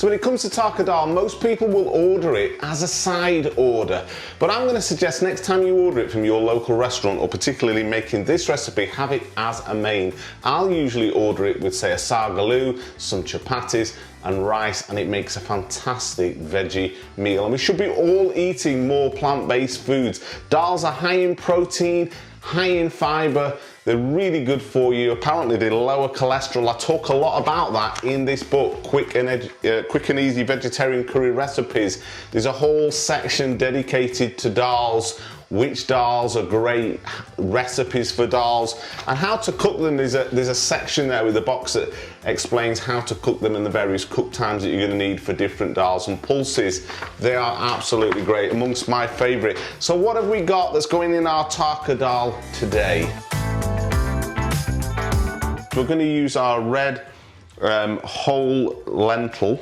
So when it comes to Tarka Dal, most people will order it as a side order, but I'm going to suggest next time you order it from your local restaurant, or particularly making this recipe, have it as a main. I'll usually order it with, say, a sagaloo, some chapatis and rice, and it makes a fantastic veggie meal. And we should be all eating more plant-based foods. Dals are high in protein, high in fiber. They're really good for you. Apparently they lower cholesterol. I talk a lot about that in this book, Quick and Easy Vegetarian Curry Recipes. There's a whole section dedicated to dals, which dals are great, recipes for dals, and how to cook them. There's a section there with a box that explains how to cook them and the various cook times that you're going to need for different dals and pulses. They are absolutely great, amongst my favourite. So what have we got that's going in our Tarka Dal today? We're going to use our red whole lentil.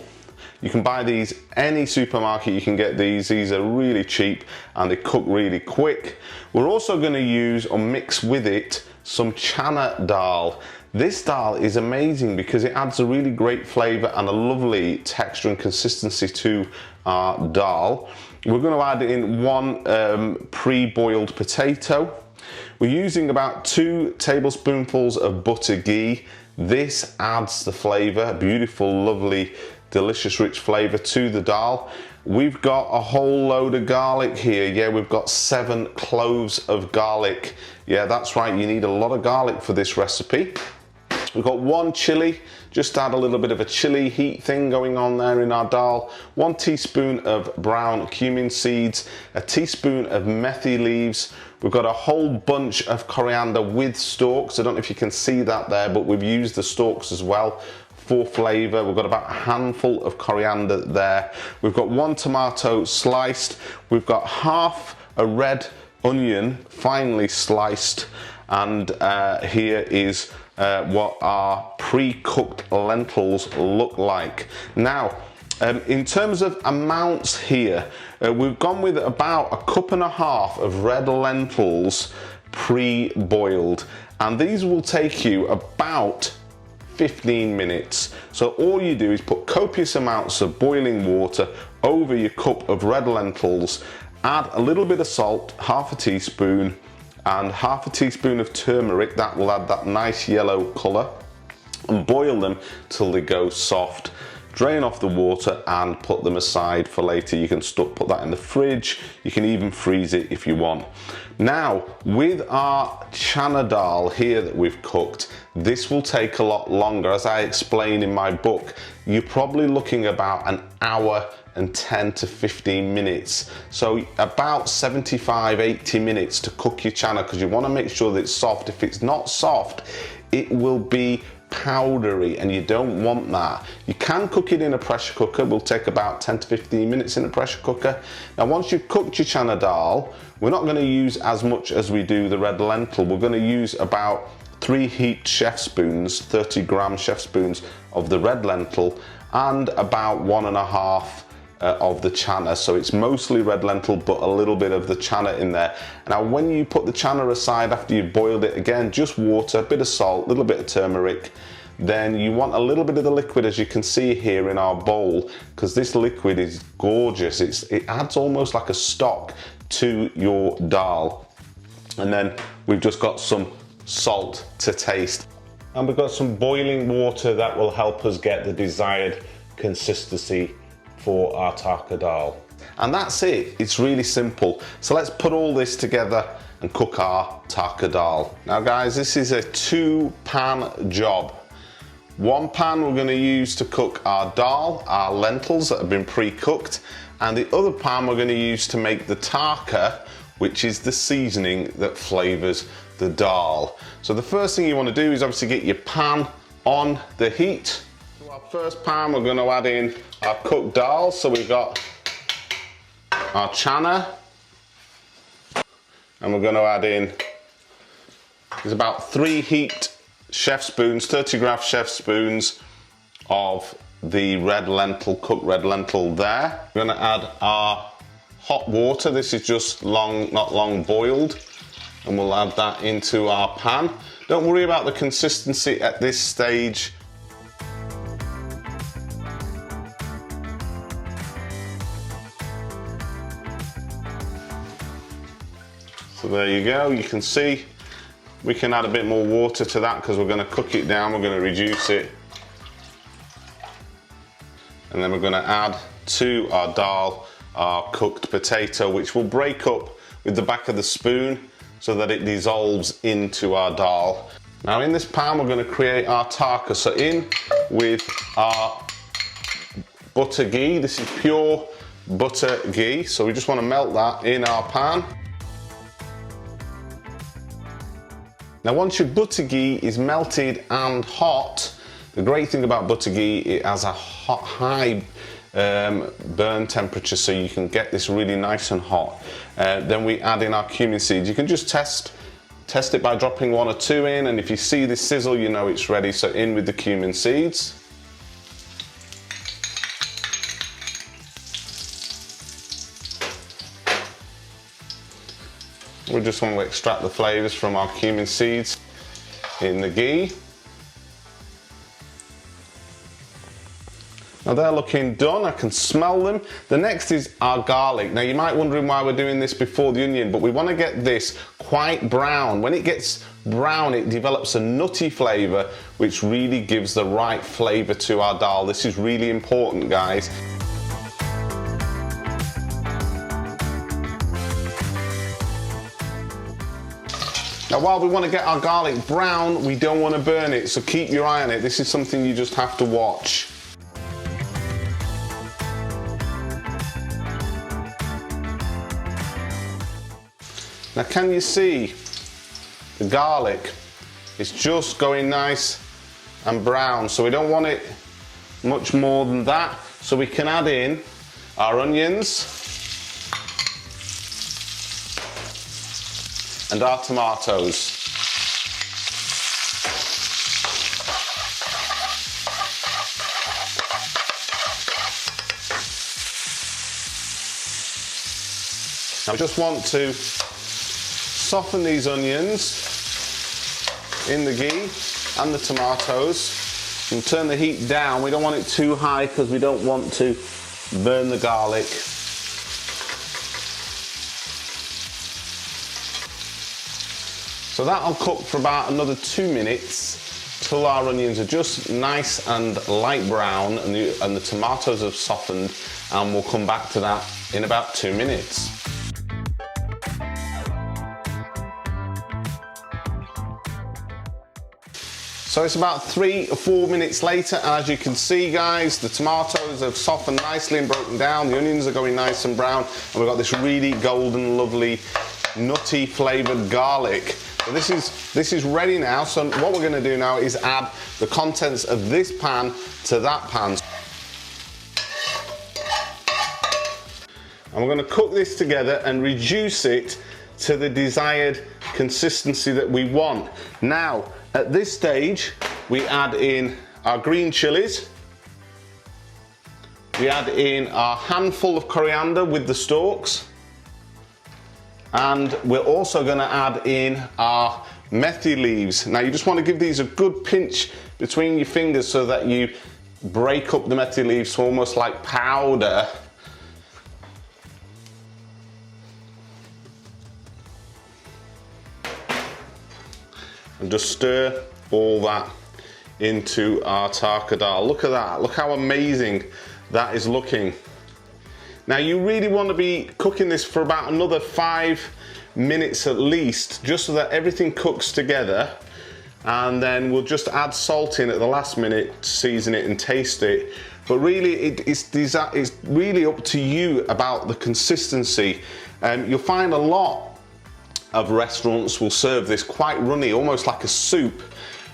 You can buy these any supermarket, you can get these. These are really cheap and they cook really quick. We're also going to use or mix with it some Channa Dal. This dal is amazing because it adds a really great flavour and a lovely texture and consistency to our dal. We're going to add in one pre-boiled potato. We're using about 2 tablespoonfuls of butter ghee. This adds the flavour, beautiful, lovely, delicious, rich flavour to the dal. We've got a whole load of garlic here. Yeah, we've got 7 cloves of garlic. Yeah, that's right, you need a lot of garlic for this recipe. We've got 1 chilli, just add a little bit of a chilli heat thing going on there in our dal. 1 teaspoon of brown cumin seeds, a teaspoon of methi leaves. We've got a whole bunch of coriander with stalks. I don't know if you can see that there, but we've used the stalks as well for flavour. We've got about a handful of coriander there. We've got 1 tomato sliced. We've got half a red onion finely sliced, and here is what our pre-cooked lentils look like. Now, in terms of amounts here, we've gone with about 1.5 cups of red lentils pre-boiled, and these will take you about 15 minutes. So all you do is put copious amounts of boiling water over your cup of red lentils, add a little bit of salt, half a teaspoon, and half a teaspoon of turmeric. That will add that nice yellow colour, and boil them till they go soft. Drain off the water and put them aside for later. You can put that in the fridge. You can even freeze it if you want. Now, with our Channa Dal here that we've cooked, this will take a lot longer. As I explain in my book, you're probably looking about an hour and 10 to 15 minutes. So about 75-80 minutes to cook your channa, because you want to make sure that it's soft. If it's not soft, it will be powdery, and you don't want that. You can cook it in a pressure cooker. It will take about 10 to 15 minutes in a pressure cooker. Now, once you've cooked your Channa Dal, we're not going to use as much as we do the red lentil. We're going to use about 3 heaped chef spoons, 30-gram chef spoons of the red lentil, and about 1.5 of the channa. So it's mostly red lentil, but a little bit of the channa in there. Now, when you put the channa aside after you've boiled it, again, just water, a bit of salt, a little bit of turmeric. Then you want a little bit of the liquid, as you can see here in our bowl, because this liquid is gorgeous. It adds almost like a stock to your dal. And then we've just got some salt to taste. And we've got some boiling water that will help us get the desired consistency for our Tarka Dal. And that's it. It's really simple. So let's put all this together and cook our Tarka Dal. Now guys, this is a 2-pan job. 1 pan we're going to use to cook our dal, our lentils that have been pre-cooked, and the other pan we're going to use to make the tarka, which is the seasoning that flavours the dal. So the first thing you want to do is obviously get your pan on the heat. To our first pan, we're going to add in our cooked dal. So we've got our channa, and we're going to add in, there's about 3 heaped chef spoons, 30-gram chef spoons of the red lentil, cooked red lentil there. We're going to add our hot water. This is just not long boiled, and we'll add that into our pan. Don't worry about the consistency at this stage. So there you go, you can see we can add a bit more water to that because we're going to cook it down, we're going to reduce it. And then we're going to add to our dal our cooked potato, which will break up with the back of the spoon so that it dissolves into our dal. Now in this pan we're going to create our tarka. So in with our butter ghee, this is pure butter ghee, so we just want to melt that in our pan. Now once your butter ghee is melted and hot, the great thing about butter ghee, it has a high burn temperature, so you can get this really nice and hot. Then we add in our cumin seeds. You can just test it by dropping 1 or 2 in, and if you see this sizzle, you know it's ready. So in with the cumin seeds. We just want to extract the flavours from our cumin seeds in the ghee. Now they're looking done, I can smell them. The next is our garlic. Now you might wondering why we're doing this before the onion, but we want to get this quite brown. When it gets brown, it develops a nutty flavour, which really gives the right flavour to our dal. This is really important, guys. Now while we want to get our garlic brown, we don't want to burn it, so keep your eye on it. This is something you just have to watch. Now can you see the garlic is just going nice and brown, so we don't want it much more than that, so we can add in our onions and our tomatoes. Now I just want to soften these onions in the ghee and the tomatoes and turn the heat down. We don't want it too high because we don't want to burn the garlic. So that'll cook for about another 2 minutes till our onions are just nice and light brown and the tomatoes have softened, and we'll come back to that in about 2 minutes. So it's about 3 or 4 minutes later, and as you can see, guys, the tomatoes have softened nicely and broken down, the onions are going nice and brown, and we've got this really golden, lovely, nutty flavoured garlic. So this is ready now. So what we're going to do now is add the contents of this pan to that pan. And we're going to cook this together and reduce it to the desired consistency that we want. Now, at this stage, we add in our green chilies. We add in our handful of coriander with the stalks. And we're also going to add in our methi leaves. Now you just want to give these a good pinch between your fingers so that you break up the methi leaves to almost like powder. And just stir all that into our Tarka Dal. Look at that, look how amazing that is looking. Now you really want to be cooking this for about another 5 minutes at least, just so that everything cooks together, and then we'll just add salt in at the last minute to season it and taste it. But really it's really up to you about the consistency. You'll find a lot of restaurants will serve this quite runny, almost like a soup,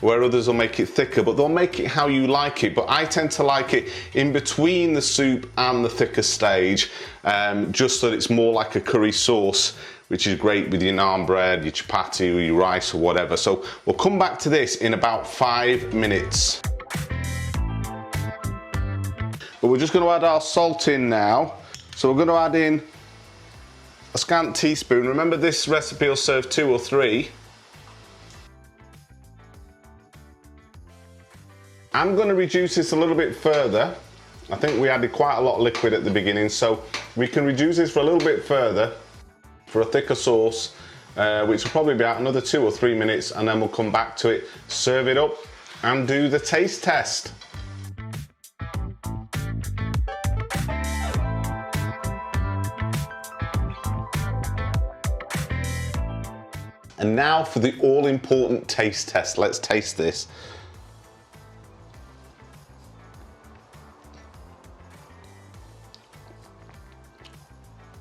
where others will make it thicker, but they'll make it how you like it. But I tend to like it in between the soup and the thicker stage, just so that it's more like a curry sauce, which is great with your naan bread, your chapati, or your rice, or whatever. So we'll come back to this in about 5 minutes. But we're just going to add our salt in now. So we're going to add in a scant teaspoon. Remember, this recipe will serve 2 or 3. I'm going to reduce this a little bit further. I think we added quite a lot of liquid at the beginning, so we can reduce this for a little bit further for a thicker sauce, which will probably be about another 2 or 3 minutes, and then we'll come back to it, serve it up, and do the taste test. And now for the all-important taste test. Let's taste this.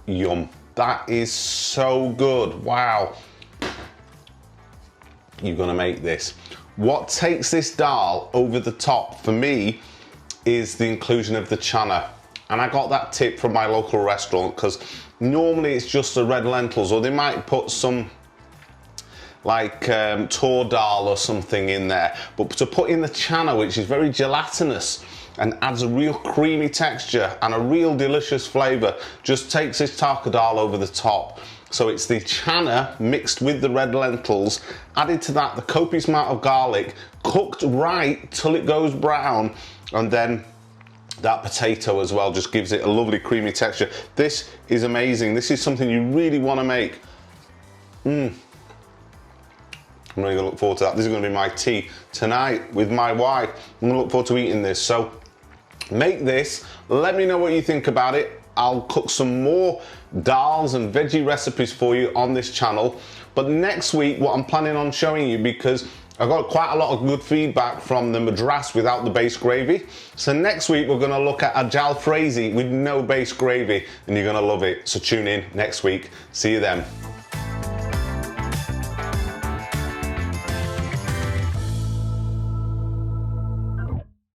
Yum. That is so good. Wow. You're gonna make this. What takes this dal over the top for me is the inclusion of the channa. And I got that tip from my local restaurant, because normally it's just the red lentils, or they might put some like Tarka Dal or something in there, but to put in the channa, which is very gelatinous and adds a real creamy texture and a real delicious flavour, just takes this Tarka Dal over the top. So it's the channa mixed with the red lentils, added to that the copious amount of garlic, cooked right till it goes brown, and then that potato as well just gives it a lovely creamy texture. This is amazing. This is something you really want to make. I'm really gonna look forward to that. This is gonna be my tea tonight with my wife. I'm gonna look forward to eating this. So make this, let me know what you think about it. I'll cook some more dals and veggie recipes for you on this channel. But next week, what I'm planning on showing you, because I got quite a lot of good feedback from the madras without the base gravy. So next week, we're gonna look at a jalfrezi with no base gravy, and you're gonna love it. So tune in next week. See you then.